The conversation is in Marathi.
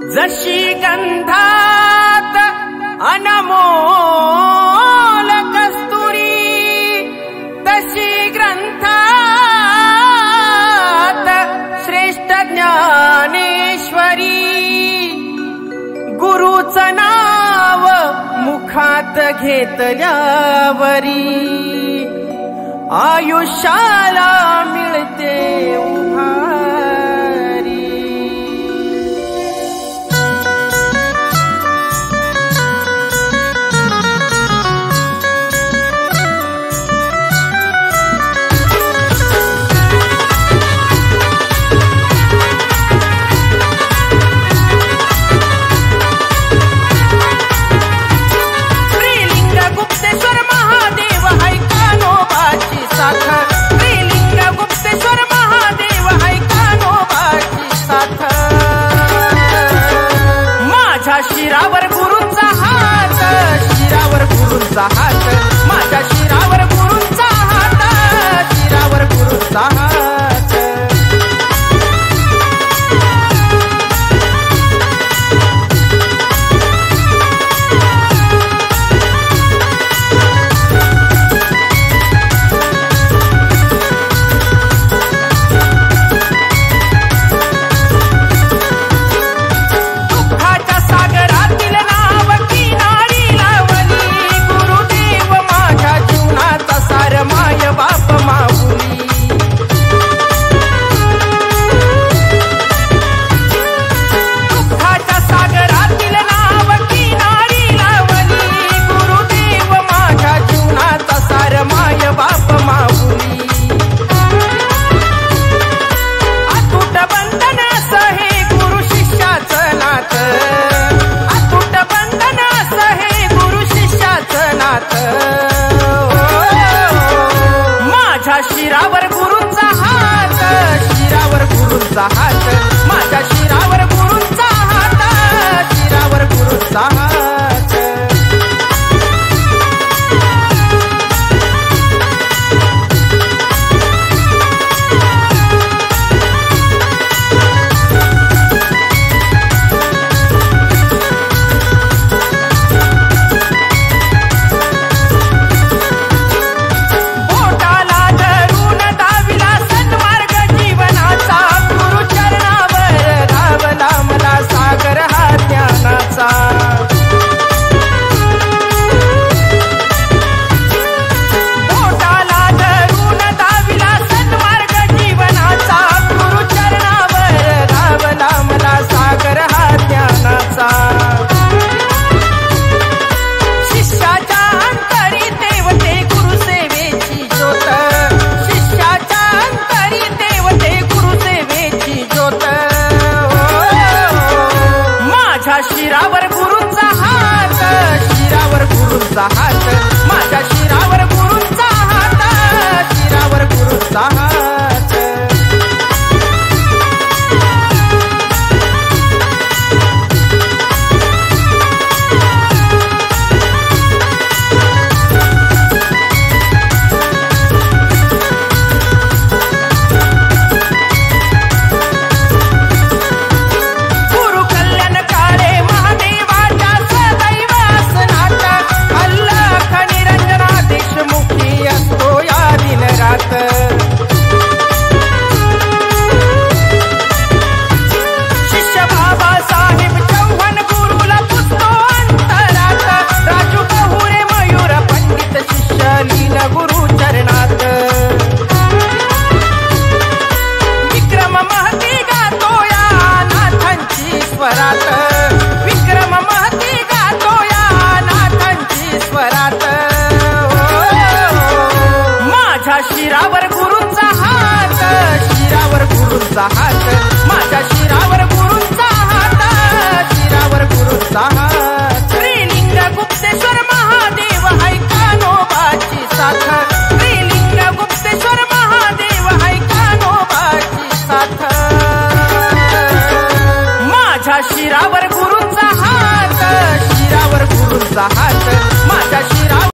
जशी गंधात अनमोल कस्तुरी, तशी ग्रंथात श्रेष्ठ ज्ञानेश्वरी। गुरुचं नाव मुखात घेतल्यावरी, आयुष्याला मिळते उभारी। श्रीलिंग गुप्तेश्वर महादेव है कान्होबाची साथ, श्रीलिंग गुप्तेश्वर महादेव है कान्होबाची साथ। माझ्या शिरावर गुरूंचा हात, शिरावर गुरूंचा हात, माझ्या शिरावर गुरूंचा हात, शिरावर गुरूंचा हात। दुःखाच्या सागरातील नाव किनारी लावली, गुरुदेव माझ्या जीवनाचा सार माय बाप माऊली। दुःखाच्या सागरातील नाव किनारी लावली, गुरुदेव माझ्या जीवनाचा सार माय बाप माऊली। अतूट बंधन सहे गुरु शिष्याचं नातं, अतूट बंधन सहे गुरु शिष्याचं नातं। माझ्या शिरावर गुरूंचा हात, शिरावर गुरूंचा हात, माझ्या शिरावर गुरूंचा हात, शिरावर गुरूंचा हात। बोटाला धरून दाविला सन्मार्ग जीवनाचा, गुरुचरणावर धावला मला सागर हा ज्ञानाचा। बोटाला धरून दाविला सन्मार्ग जीवनाचा, गुरुचरणावर धावला मला सागर हा ज्ञानाचा। शिष्याच्या अंतरी देवते गुरुसेवेची ज्योत, शिष्याच्या अंतरी देवते गुरुसेवेची ज्योत। माझ्या शिरावर गुरूंचा हात, शिरावर गुरूंचा हात, माझ्या शिरावर गुरूंचा हात, शिरावर गुरूंचा हात। गुरु कल्याण काळे महादेवाच्या सदैव आसनात, अल्लाख निरंजना देशमुखी असतो या दिन रात। शिष्य बाबासाहेब चव्हाण गुरुला पुजतो अंतरात, राजू बहुरे मयूर पंडित शिष्य लीन गुरु चरणात। विक्रम महती गातो या नाथांची स्वरात, विक्रम महती गातो या नाथांची स्वरात। माझ्या शिरावर गुरूंचा हात, शिरावर गुरूंचा हात, माझ्या शिरावर गुरूंचा हात, शिरावर गुरूंचा हात। श्रीलिंग गुप्तेश्वर